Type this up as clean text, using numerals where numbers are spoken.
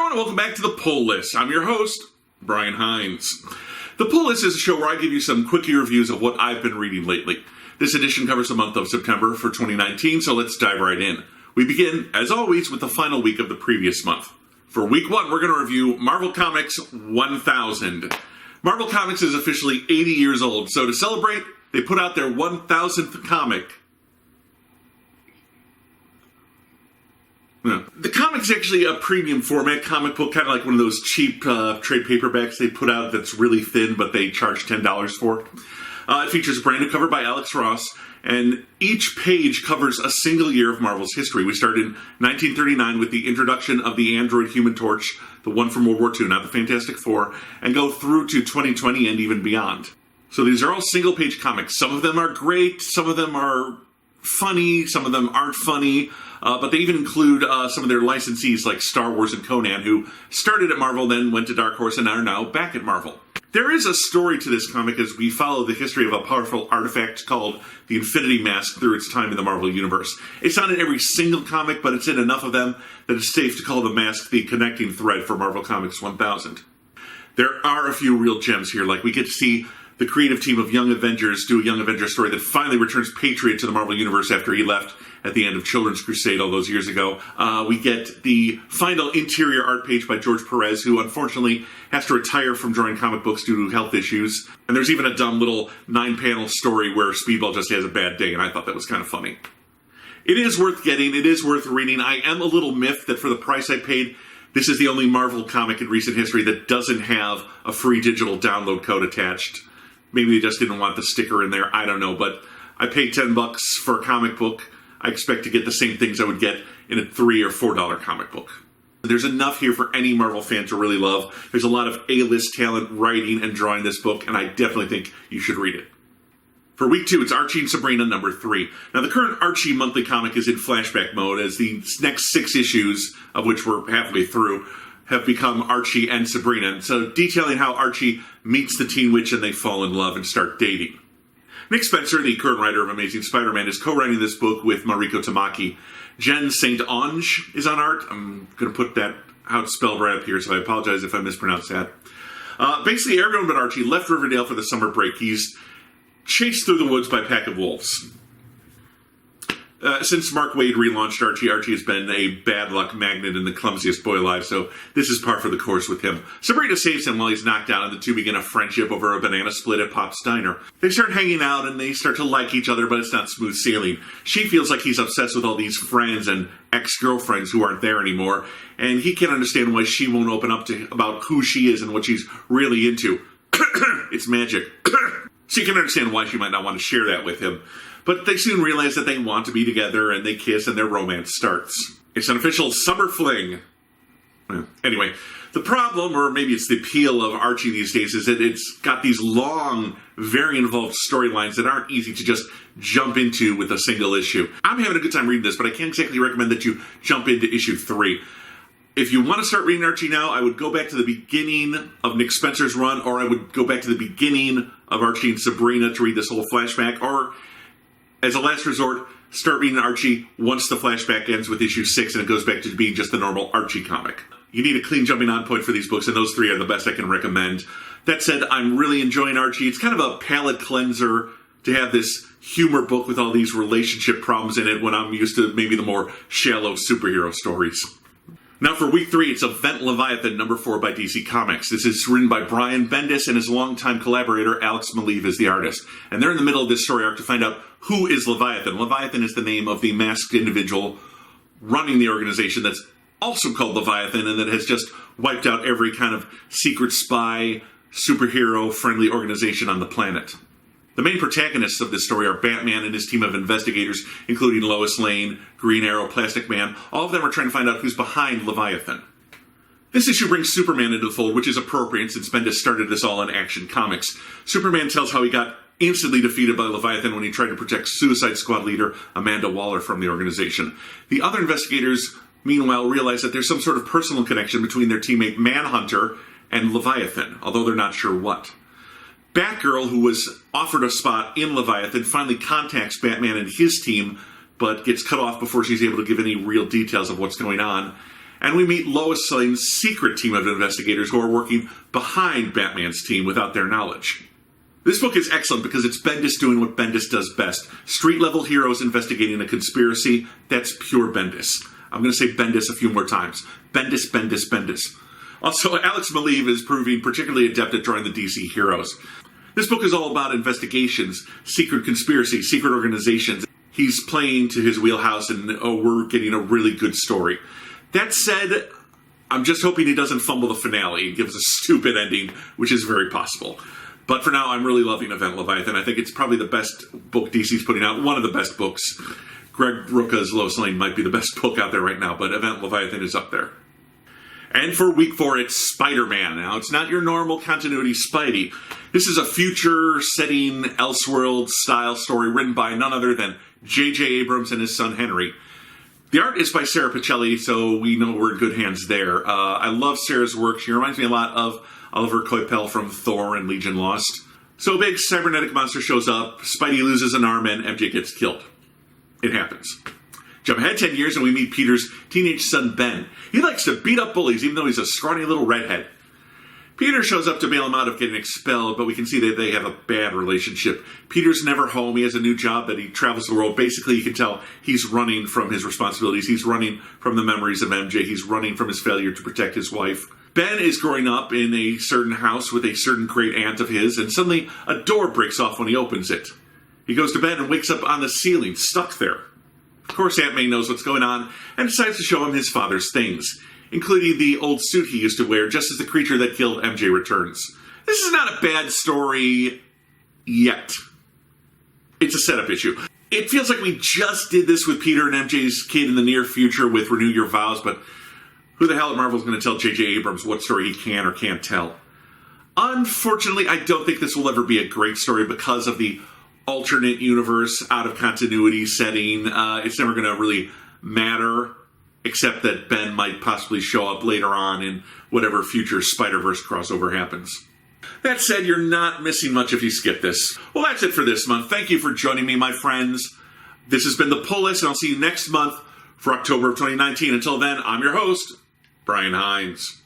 everyone, and welcome back to The Pull List. I'm your host, Brian Heinz. The Pull List is a show where I give you some quickie reviews of what I've been reading lately. This edition covers the month of September for 2019, so let's dive right in. We begin, as always, with the final week of the previous month. For week 1, we're going to review Marvel Comics 1000. Marvel Comics is officially 80 years old, so to celebrate, they put out their 1000th comic. No. The comic's actually a premium format comic book, kind of like one of those cheap trade paperbacks they put out that's really thin, but they charge $10 for it. It features a brand new cover by Alex Ross, and each page covers a single year of Marvel's history. We start in 1939 with the introduction of the android Human Torch, the one from World War II, not the Fantastic Four, and go through to 2020 and even beyond. So these are all single-page comics. Some of them are great, some of them are funny, some of them aren't funny, but they even include some of their licensees like Star Wars and Conan, who started at Marvel, then went to Dark Horse, and are now back at Marvel. There is a story to this comic as we follow the history of a powerful artifact called the Infinity Mask through its time in the Marvel Universe. It's not in every single comic, but it's in enough of them that it's safe to call the mask the connecting thread for Marvel Comics 1000. There are a few real gems here, like we get to see the creative team of Young Avengers do a Young Avengers story that finally returns Patriot to the Marvel Universe after he left at the end of Children's Crusade all those years ago. We get the final interior art page by George Perez, who unfortunately has to retire from drawing comic books due to health issues. And there's even a dumb little 9-panel story where Speedball just has a bad day, and I thought that was kind of funny. It is worth getting. It is worth reading. I am a little miffed that for the price I paid, this is the only Marvel comic in recent history that doesn't have a free digital download code attached. Maybe they just didn't want the sticker in there. I don't know, but I paid $10 for a comic book. I expect to get the same things I would get in a $3 or $4 comic book. There's enough here for any Marvel fan to really love. There's a lot of A-list talent writing and drawing this book, and I definitely think you should read it. For week 2, it's Archie and Sabrina number 3. Now, the current Archie monthly comic is in flashback mode, as the next 6 issues, of which we're halfway through, have become Archie and Sabrina. So detailing how Archie meets the Teen Witch and they fall in love and start dating. Nick Spencer, the current writer of Amazing Spider-Man, is co-writing this book with Mariko Tamaki. Jen St. Onge is on art. I'm going to put that how it's spelled right up here, so I apologize if I mispronounce that. Basically, everyone but Archie left Riverdale for the summer break. He's chased through the woods by a pack of wolves. Since Mark Waid relaunched Archie, Archie has been a bad luck magnet and the clumsiest boy alive, so this is par for the course with him. Sabrina saves him while he's knocked out, and the two begin a friendship over a banana split at Pop's Diner. They start hanging out, and they start to like each other, but it's not smooth sailing. She feels like he's obsessed with all these friends and ex-girlfriends who aren't there anymore, and he can't understand why she won't open up to about who she is and what she's really into. It's magic. She can understand why she might not want to share that with him. But they soon realize that they want to be together, and they kiss, and their romance starts. It's an official summer fling. Anyway, the problem, or maybe it's the appeal of Archie these days, is that it's got these long, very involved storylines that aren't easy to just jump into with a single issue. I'm having a good time reading this, but I can't exactly recommend that you jump into issue 3. If you want to start reading Archie now, I would go back to the beginning of Nick Spencer's run, or I would go back to the beginning of Archie and Sabrina to read this whole flashback, or as a last resort, start reading Archie once the flashback ends with issue 6 and it goes back to being just the normal Archie comic. You need a clean jumping on point for these books, and those 3 are the best I can recommend. That said, I'm really enjoying Archie. It's kind of a palate cleanser to have this humor book with all these relationship problems in it when I'm used to maybe the more shallow superhero stories. Now for week 3, it's Event Leviathan number 4 by DC Comics. This is written by Brian Bendis, and his longtime collaborator Alex Maleev is the artist. And they're in the middle of this story arc to find out who is Leviathan. Leviathan is the name of the masked individual running the organization that's also called Leviathan, and that has just wiped out every kind of secret spy, superhero-friendly organization on the planet. The main protagonists of this story are Batman and his team of investigators, including Lois Lane, Green Arrow, Plastic Man. All of them are trying to find out who's behind Leviathan. This issue brings Superman into the fold, which is appropriate since Bendis started this all in Action Comics. Superman tells how he got instantly defeated by Leviathan when he tried to protect Suicide Squad leader Amanda Waller from the organization. The other investigators, meanwhile, realize that there's some sort of personal connection between their teammate Manhunter and Leviathan, although they're not sure what. Batgirl, who was offered a spot in Leviathan, finally contacts Batman and his team, but gets cut off before she's able to give any real details of what's going on. And we meet Lois Lane's secret team of investigators who are working behind Batman's team without their knowledge. This book is excellent because it's Bendis doing what Bendis does best. Street-level heroes investigating a conspiracy. That's pure Bendis. I'm going to say Bendis a few more times. Bendis, Bendis, Bendis. Also, Alex Maleev is proving particularly adept at drawing the DC heroes. This book is all about investigations, secret conspiracies, secret organizations. He's playing to his wheelhouse, and we're getting a really good story. That said, I'm just hoping he doesn't fumble the finale and gives a stupid ending, which is very possible. But for now, I'm really loving Event Leviathan. I think it's probably the best book DC's putting out, one of the best books. Greg Rucka's Lois Lane might be the best book out there right now, but Event Leviathan is up there. And for week 4, it's Spider-Man. Now, it's not your normal continuity Spidey. This is a future-setting, Elseworld-style story written by none other than JJ Abrams and his son Henry. The art is by Sarah Pichelli, so we know we're in good hands there. I love Sarah's work. She reminds me a lot of Oliver Coipel from Thor and Legion Lost. So a big cybernetic monster shows up, Spidey loses an arm, and MJ gets killed. It happens. Jump ahead 10 years and we meet Peter's teenage son Ben. He likes to beat up bullies even though he's a scrawny little redhead. Peter shows up to bail him out of getting expelled, but we can see that they have a bad relationship. Peter's never home. He has a new job that he travels the world. Basically, you can tell he's running from his responsibilities. He's running from the memories of MJ. He's running from his failure to protect his wife. Ben is growing up in a certain house with a certain great aunt of his, and suddenly a door breaks off when he opens it. He goes to bed and wakes up on the ceiling, stuck there. Of course, Aunt May knows what's going on and decides to show him his father's things, including the old suit he used to wear just as the creature that killed MJ returns. This is not a bad story yet. It's a setup issue. It feels like we just did this with Peter and MJ's kid in the near future with Renew Your Vows, but who the hell at Marvel is going to tell JJ Abrams what story he can or can't tell? Unfortunately, I don't think this will ever be a great story because of the alternate universe, out of continuity setting. It's never going to really matter, except that Ben might possibly show up later on in whatever future Spider-Verse crossover happens. That said, you're not missing much if you skip this. Well, that's it for this month. Thank you for joining me, my friends. This has been The Pull List, and I'll see you next month for October of 2019. Until then, I'm your host, Brian Heinz.